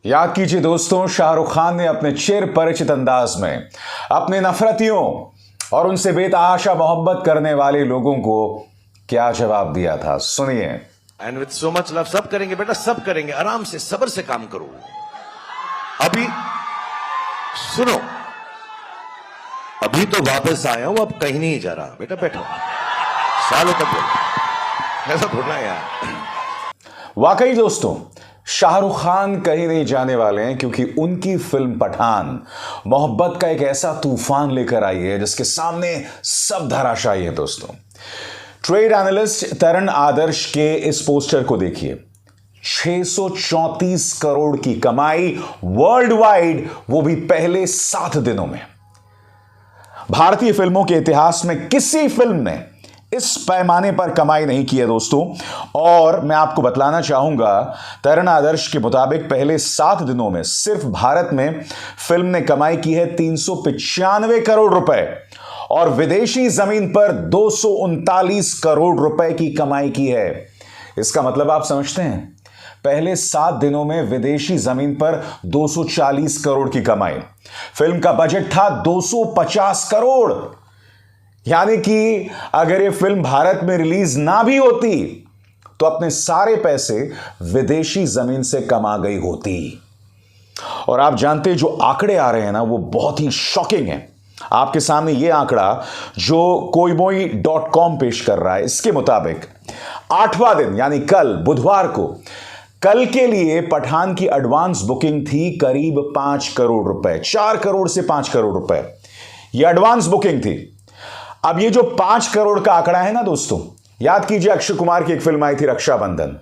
याद कीजिए दोस्तों, शाहरुख खान ने अपने चिर परिचित अंदाज में अपने नफरतियों और उनसे बेतहाशा मोहब्बत करने वाले लोगों को क्या जवाब दिया था, सुनिए। And with so much love, सब करेंगे बेटा, सब करेंगे, आराम से सब्र से काम करो। अभी सुनो, अभी तो वापस आया हूं, अब कहीं नहीं जा रहा बेटा, बैठो, सालों तक बोलो, ऐसा थोड़ा यार। वाकई दोस्तों, शाहरुख खान कहीं नहीं जाने वाले हैं, क्योंकि उनकी फिल्म पठान मोहब्बत का एक ऐसा तूफान लेकर आई है जिसके सामने सब धराशायी है। दोस्तों, ट्रेड एनालिस्ट तरण आदर्श के इस पोस्टर को देखिए। 634 करोड़ की कमाई वर्ल्ड वाइड, वो भी पहले 7 दिनों में। भारतीय फिल्मों के इतिहास में किसी फिल्म ने इस पैमाने पर कमाई नहीं की है दोस्तों। और मैं आपको बतलाना चाहूंगा, तरण आदर्श के मुताबिक पहले 7 दिनों में सिर्फ भारत में फिल्म ने कमाई की है 395 करोड़ रुपए और विदेशी जमीन पर 239 करोड़ रुपए की कमाई की है। इसका मतलब आप समझते हैं, पहले 7 दिनों में विदेशी जमीन पर 240 करोड़ की कमाई। फिल्म का बजट था 250 करोड़, यानी कि अगर यह फिल्म भारत में रिलीज ना भी होती तो अपने सारे पैसे विदेशी जमीन से कमा गई होती। और आप जानते हैं, जो आंकड़े आ रहे हैं ना, वो बहुत ही शॉकिंग है। आपके सामने यह आंकड़ा जो koimoi.com पेश कर रहा है, इसके मुताबिक 8वां दिन यानी कल बुधवार को, कल के लिए पठान की एडवांस बुकिंग थी करीब 5 करोड़ रुपए। 4 करोड़ से 5 करोड़ रुपए यह एडवांस बुकिंग थी। अब ये जो 5 करोड़ का आंकड़ा है ना दोस्तों, याद कीजिए अक्षय कुमार की एक फिल्म आई थी रक्षाबंधन।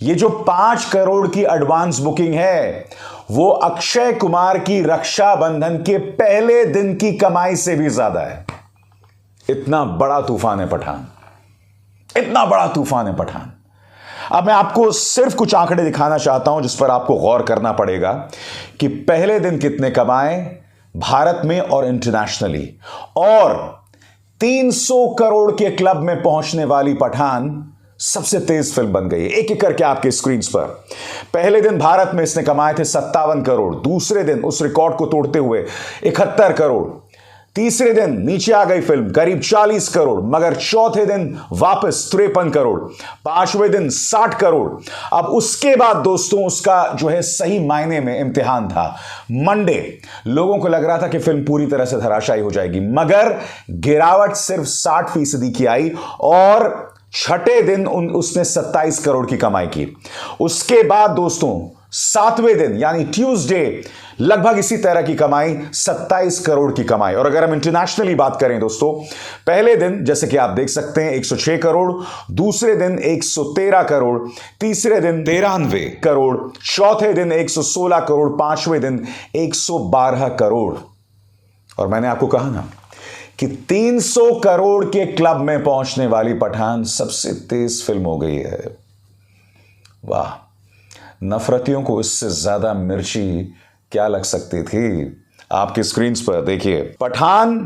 ये जो 5 करोड़ की एडवांस बुकिंग है, वो अक्षय कुमार की रक्षाबंधन के पहले दिन की कमाई से भी ज्यादा है। इतना बड़ा तूफान है पठान, इतना बड़ा तूफान है पठान। अब मैं आपको सिर्फ कुछ आंकड़े दिखाना चाहता हूं जिस पर आपको गौर करना पड़ेगा कि पहले दिन कितने कमाए भारत में और इंटरनेशनली। और 300 करोड़ के क्लब में पहुंचने वाली पठान सबसे तेज फिल्म बन गई है। एक एक करके आपके स्क्रीन पर। पहले दिन भारत में इसने कमाए थे 57 करोड़, दूसरे दिन उस रिकॉर्ड को तोड़ते हुए 71 करोड़, तीसरे दिन नीचे आ गई फिल्म करीब 40 करोड़, मगर चौथे दिन वापस 53 करोड़, पांचवें दिन 60 करोड़। अब उसके बाद दोस्तों, उसका जो है सही मायने में इम्तिहान था। मंडे लोगों को लग रहा था कि फिल्म पूरी तरह से धराशायी हो जाएगी, मगर गिरावट सिर्फ 60% की आई और छठे दिन उसने 27 करोड़ की कमाई की। उसके बाद दोस्तों 7वें दिन यानी ट्यूसडे लगभग इसी तरह की कमाई, 27 करोड़ की कमाई। और अगर हम इंटरनेशनली बात करें दोस्तों, पहले दिन जैसे कि आप देख सकते हैं 106 करोड़, दूसरे दिन 113 करोड़, तीसरे दिन 93 करोड़, चौथे दिन 116 करोड़, पांचवें दिन 112 करोड़। और मैंने आपको कहा ना कि 300 करोड़ के क्लब में पहुंचने वाली पठान सबसे तेज फिल्म हो गई है। वाह, नफरतियों को इससे ज्यादा मिर्ची क्या लग सकती थी। आपकी स्क्रीन पर देखिए, पठान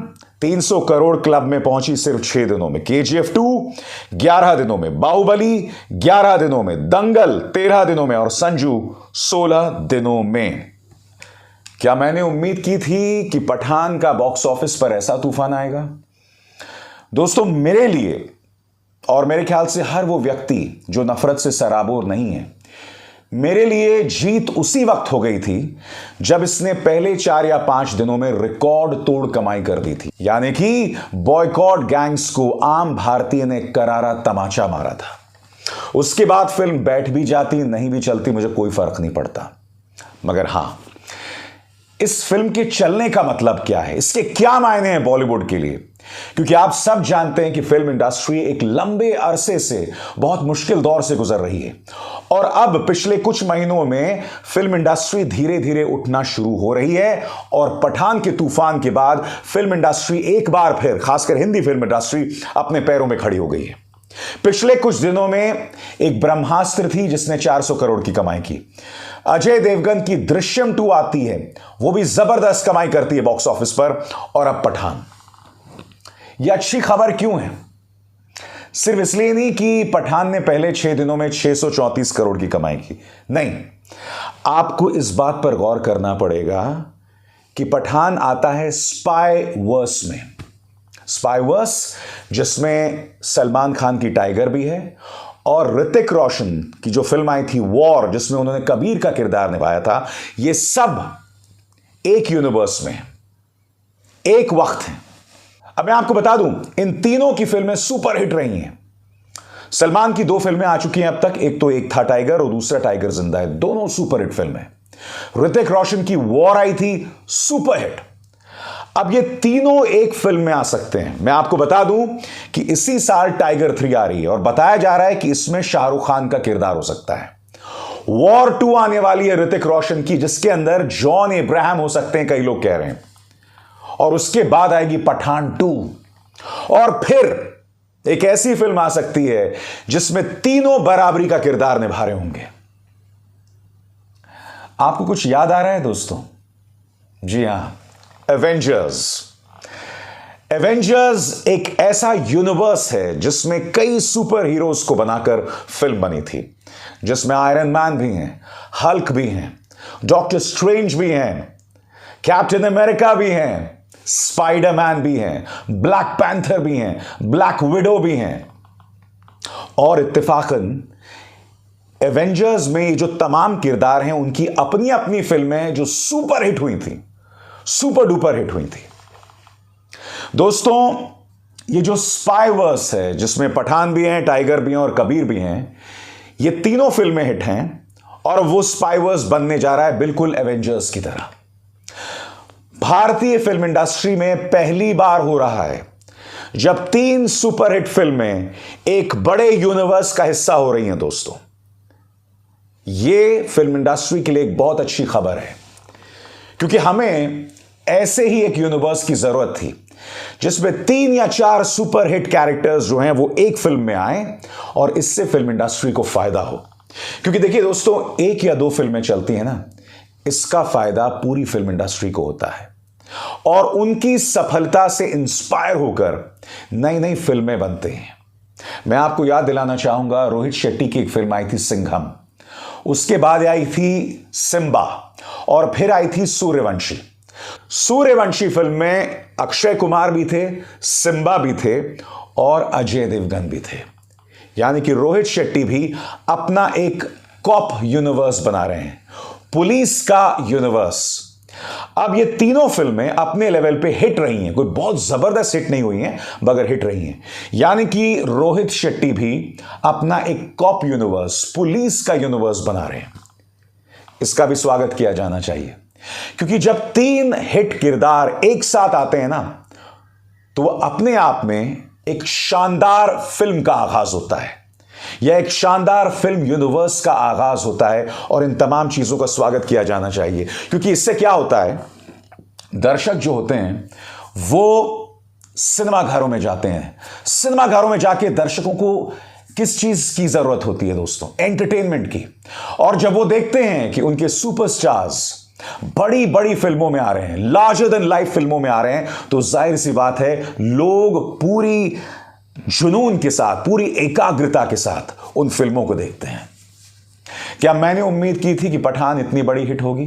300 करोड़ क्लब में पहुंची सिर्फ 6 दिनों में, KGF 2 11 दिनों में, बाहुबली 11 दिनों में, दंगल 13 दिनों में और संजू 16 दिनों में। क्या मैंने उम्मीद की थी कि पठान का बॉक्स ऑफिस पर ऐसा तूफान आएगा? दोस्तों, मेरे लिए और मेरे ख्याल से हर वो व्यक्ति जो नफरत से सराबोर नहीं है, मेरे लिए जीत उसी वक्त हो गई थी जब इसने पहले 4 या 5 दिनों में रिकॉर्ड तोड़ कमाई कर दी थी। यानी कि बॉयकॉट गैंग्स को आम भारतीय ने करारा तमाचा मारा था। उसके बाद फिल्म बैठ भी जाती, नहीं भी चलती, मुझे कोई फर्क नहीं पड़ता। मगर हां, इस फिल्म के चलने का मतलब क्या है, इसके क्या मायने हैं बॉलीवुड के लिए? क्योंकि आप सब जानते हैं कि फिल्म इंडस्ट्री एक लंबे अरसे से बहुत मुश्किल दौर से गुजर रही है और अब पिछले कुछ महीनों में फिल्म इंडस्ट्री धीरे धीरे उठना शुरू हो रही है। और पठान के तूफान के बाद फिल्म इंडस्ट्री एक बार फिर, खासकर हिंदी फिल्म इंडस्ट्री, अपने पैरों में खड़ी हो गई है। पिछले कुछ दिनों में एक ब्रह्मास्त्र थी जिसने 400 करोड़ की कमाई की। अजय देवगन की दृश्यम 2 आती है, वो भी जबरदस्त कमाई करती है बॉक्स ऑफिस पर। और अब पठान। यह अच्छी खबर क्यों है? सिर्फ इसलिए नहीं कि पठान ने पहले 6 दिनों में 634 करोड़ की कमाई की, नहीं, आपको इस बात पर गौर करना पड़ेगा कि पठान आता है स्पाई वर्स में। स्पाई वर्स जिसमें सलमान खान की टाइगर भी है और ऋतिक रोशन की जो फिल्म आई थी वॉर जिसमें उन्होंने कबीर का किरदार निभाया था, ये सब एक यूनिवर्स में एक वक्त है। अब मैं आपको बता दूं, इन तीनों की फिल्में सुपर हिट रही हैं। सलमान की 2 फिल्में आ चुकी हैं अब तक, एक तो एक था टाइगर और दूसरा टाइगर जिंदा है, दोनों सुपर हिट फिल्में। ऋतिक रोशन की वॉर आई थी, सुपर हिट। अब ये तीनों एक फिल्म में आ सकते हैं। मैं आपको बता दूं कि इसी साल टाइगर 3 आ रही है और बताया जा रहा है कि इसमें शाहरुख खान का किरदार हो सकता है। वॉर 2 आने वाली है ऋतिक रोशन की, जिसके अंदर जॉन अब्राहम हो सकते हैं, कई लोग कह रहे हैं। और उसके बाद आएगी पठान 2 और फिर एक ऐसी फिल्म आ सकती है जिसमें तीनों बराबरी का किरदार निभा रहे होंगे। आपको कुछ याद आ रहा है दोस्तों? जी हां, एवेंजर्स। एवेंजर्स एक ऐसा यूनिवर्स है जिसमें कई सुपर हीरोज को बनाकर फिल्म बनी थी, जिसमें आयरन मैन भी हैं, हल्क भी हैं, डॉक्टर स्ट्रेंज भी हैं, कैप्टन अमेरिका भी हैं, स्पाइडरमैन भी हैं, ब्लैक पैंथर भी हैं, ब्लैक विडो भी हैं। और इत्तेफाकन एवेंजर्स में ये जो तमाम किरदार हैं उनकी अपनी अपनी फिल्में जो सुपर हिट हुई थी, सुपर डुपर हिट हुई थी। दोस्तों, ये जो स्पाई वर्स है जिसमें पठान भी हैं, टाइगर भी हैं और कबीर भी हैं, ये तीनों फिल्में हिट हैं और वो स्पाई वर्स बनने जा रहा है बिल्कुल एवेंजर्स की तरह। भारतीय फिल्म इंडस्ट्री में पहली बार हो रहा है जब 3 सुपरहिट फिल्में एक बड़े यूनिवर्स का हिस्सा हो रही हैं। दोस्तों, यह फिल्म इंडस्ट्री के लिए एक बहुत अच्छी खबर है, क्योंकि हमें ऐसे ही एक यूनिवर्स की जरूरत थी जिसमें 3 या 4 सुपरहिट कैरेक्टर्स जो हैं वो एक फिल्म में आए और इससे फिल्म इंडस्ट्री को फायदा हो। क्योंकि देखिए दोस्तों, 1 या 2 फिल्में चलती हैं ना, इसका फायदा पूरी फिल्म इंडस्ट्री को होता है और उनकी सफलता से इंस्पायर होकर नई नई फिल्में बनते हैं। मैं आपको याद दिलाना चाहूंगा, रोहित शेट्टी की एक फिल्म आई थी सिंघम, उसके बाद आई थी सिम्बा और फिर आई थी सूर्यवंशी। सूर्यवंशी फिल्म में अक्षय कुमार भी थे, सिम्बा भी थे और अजय देवगन भी थे। यानी कि रोहित शेट्टी भी अपना एक कॉप यूनिवर्स बना रहे हैं, पुलिस का यूनिवर्स। अब ये तीनों फिल्में अपने लेवल पे हिट रही हैं, कोई बहुत जबरदस्त हिट नहीं हुई हैं मगर हिट रही हैं। यानी कि रोहित शेट्टी भी अपना एक कॉप यूनिवर्स, पुलिस का यूनिवर्स बना रहे हैं। इसका भी स्वागत किया जाना चाहिए, क्योंकि जब 3 हिट किरदार एक साथ आते हैं ना, तो वह अपने आप में एक शानदार फिल्म का आगाज होता है या एक शानदार फिल्म यूनिवर्स का आगाज होता है। और इन तमाम चीजों का स्वागत किया जाना चाहिए, क्योंकि इससे क्या होता है, दर्शक जो होते हैं वो सिनेमा घरों में जाते हैं। सिनेमा घरों में जाके दर्शकों को किस चीज की जरूरत होती है दोस्तों? एंटरटेनमेंट की। और जब वो देखते हैं कि उनके सुपरस्टार्स बड़ी बड़ी फिल्मों में आ रहे हैं, लार्जर देन लाइफ फिल्मों में आ रहे हैं, तो जाहिर सी बात है लोग पूरी जुनून के साथ, पूरी एकाग्रता के साथ उन फिल्मों को देखते हैं। क्या मैंने उम्मीद की थी कि पठान इतनी बड़ी हिट होगी?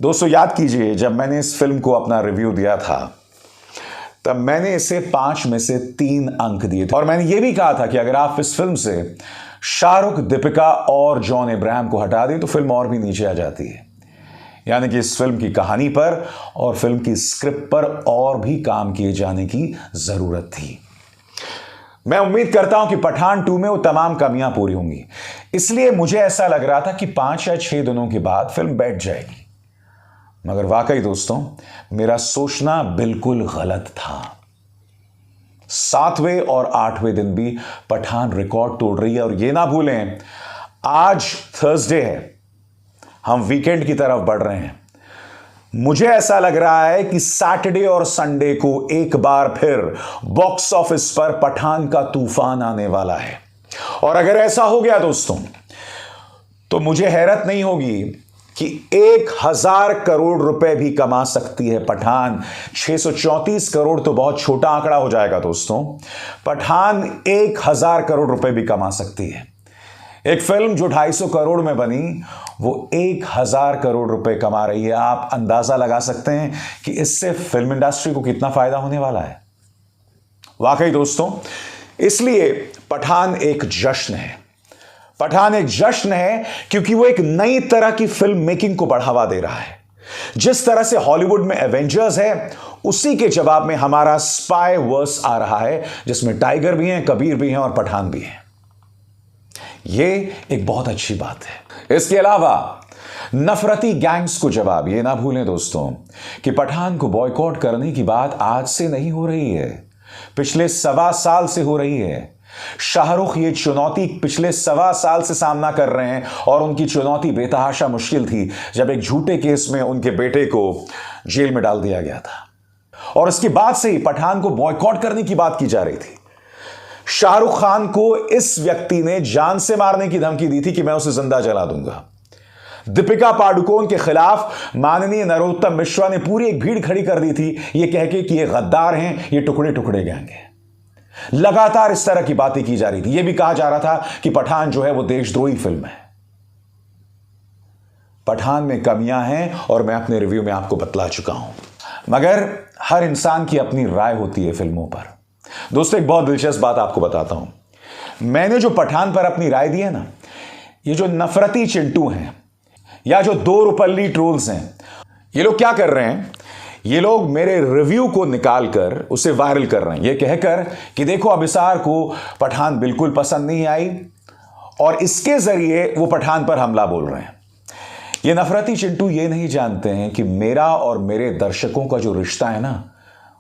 दोस्तों, याद कीजिए, जब मैंने इस फिल्म को अपना रिव्यू दिया था तब मैंने इसे 5 में से 3 अंक दिए थे और मैंने यह भी कहा था कि अगर आप इस फिल्म से शाहरुख, दीपिका और जॉन अब्राहम को हटा दें तो फिल्म और भी नीचे आ जाती है। यानी कि इस फिल्म की कहानी पर और फिल्म की स्क्रिप्ट पर और भी काम किए जाने की जरूरत थी। मैं उम्मीद करता हूं कि पठान 2 में वो तमाम कमियां पूरी होंगी, इसलिए मुझे ऐसा लग रहा था कि 5 या 6 दिनों के बाद फिल्म बैठ जाएगी। मगर वाकई दोस्तों, मेरा सोचना बिल्कुल गलत था। 7वें और 8वें दिन भी पठान रिकॉर्ड तोड़ रही है। और ये ना भूलें, आज थर्सडे है, हम वीकेंड की तरफ बढ़ रहे हैं। मुझे ऐसा लग रहा है कि सैटरडे और संडे को एक बार फिर बॉक्स ऑफिस पर पठान का तूफान आने वाला है। और अगर ऐसा हो गया दोस्तों, तो मुझे हैरत नहीं होगी कि 1000 करोड़ रुपए भी कमा सकती है पठान। 634 करोड़ तो बहुत छोटा आंकड़ा हो जाएगा दोस्तों। पठान 1000 करोड़ रुपए भी कमा सकती है। एक फिल्म जो 250 करोड़ में बनी वो 1000 करोड़ रुपए कमा रही है। आप अंदाजा लगा सकते हैं कि इससे फिल्म इंडस्ट्री को कितना फायदा होने वाला है। वाकई दोस्तों, इसलिए पठान एक जश्न है। पठान एक जश्न है क्योंकि वो एक नई तरह की फिल्म मेकिंग को बढ़ावा दे रहा है। जिस तरह से हॉलीवुड में एवेंजर्स है, उसी के जवाब में हमारा स्पाई वर्स आ रहा है, जिसमें टाइगर भी हैं, कबीर भी हैं और पठान भी हैं। यह एक बहुत अच्छी बात है। इसके अलावा नफरती गैंग्स को जवाब, यह ना भूलें दोस्तों कि पठान को बॉयकॉट करने की बात आज से नहीं हो रही है, पिछले 1.25 साल से हो रही है। शाहरुख ये चुनौती पिछले 1.25 साल से सामना कर रहे हैं और उनकी चुनौती बेतहाशा मुश्किल थी जब एक झूठे केस में उनके बेटे को जेल में डाल दिया गया था, और इसके बाद से ही पठान को बॉयकॉट करने की बात की जा रही थी। शाहरुख खान को इस व्यक्ति ने जान से मारने की धमकी दी थी कि मैं उसे जिंदा जला दूंगा। दीपिका पादुकोण के खिलाफ माननीय नरोत्तम मिश्रा ने पूरी एक भीड़ खड़ी कर दी थी, यह कहके कि ये गद्दार हैं, ये टुकड़े टुकड़े गैंग हैं। लगातार इस तरह की बातें की जा रही थी। यह भी कहा जा रहा था कि पठान जो है वो देशद्रोही फिल्म है। पठान में कमियां हैं और मैं अपने रिव्यू में आपको बतला चुका हूं, मगर हर इंसान की अपनी राय होती है फिल्मों पर। दोस्तों, एक बहुत दिलचस्प बात आपको बताता हूं। मैंने जो पठान पर अपनी राय दी है ना, ये जो नफरती चिंटू हैं या जो 2 रुपल्ली ट्रोल्स हैं, ये लोग क्या कर रहे हैं, ये लोग मेरे रिव्यू को निकालकर उसे वायरल कर रहे हैं, ये कहकर कि देखो अभिसार को पठान बिल्कुल पसंद नहीं आई और इसके जरिए वो पठान पर हमला बोल रहे हैं। ये नफरती चिंटू ये नहीं जानते हैं कि मेरा और मेरे दर्शकों का जो रिश्ता है ना,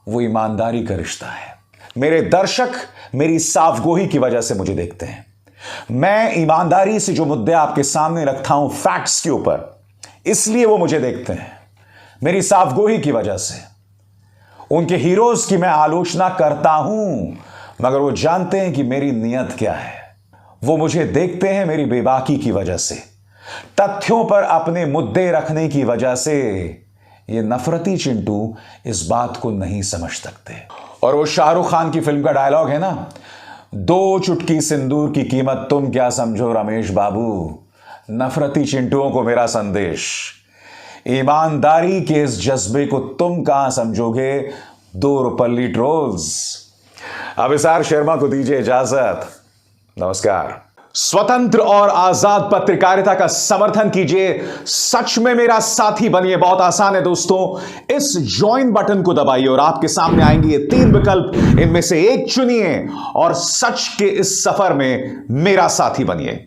वो ईमानदारी का रिश्ता है। मेरे दर्शक मेरी साफगोही की वजह से मुझे देखते हैं। मैं ईमानदारी से जो मुद्दे आपके सामने रखता हूं फैक्ट्स के ऊपर, इसलिए वो मुझे देखते हैं, मेरी साफगोही की वजह से। उनके हीरोज की मैं आलोचना करता हूं, मगर वो जानते हैं कि मेरी नियत क्या है। वो मुझे देखते हैं मेरी बेबाकी की वजह से, तथ्यों पर अपने मुद्दे रखने की वजह से। ये नफरती चिंटू इस बात को नहीं समझ सकते। और वो शाहरुख खान की फिल्म का डायलॉग है ना, 2 चुटकी सिंदूर की कीमत तुम क्या समझो रमेश बाबू। नफरती चिंटुओं को मेरा संदेश, ईमानदारी के इस जज्बे को तुम कहां समझोगे 2 रुपल्ली ट्रोल्स। अभिसार शर्मा को दीजिए इजाजत। नमस्कार। स्वतंत्र और आजाद पत्रकारिता का समर्थन कीजिए, सच में मेरा साथी बनिए। बहुत आसान है दोस्तों, इस ज्वाइन बटन को दबाइए और आपके सामने आएंगे ये 3 विकल्प, इनमें से एक चुनिए और सच के इस सफर में मेरा साथी बनिए।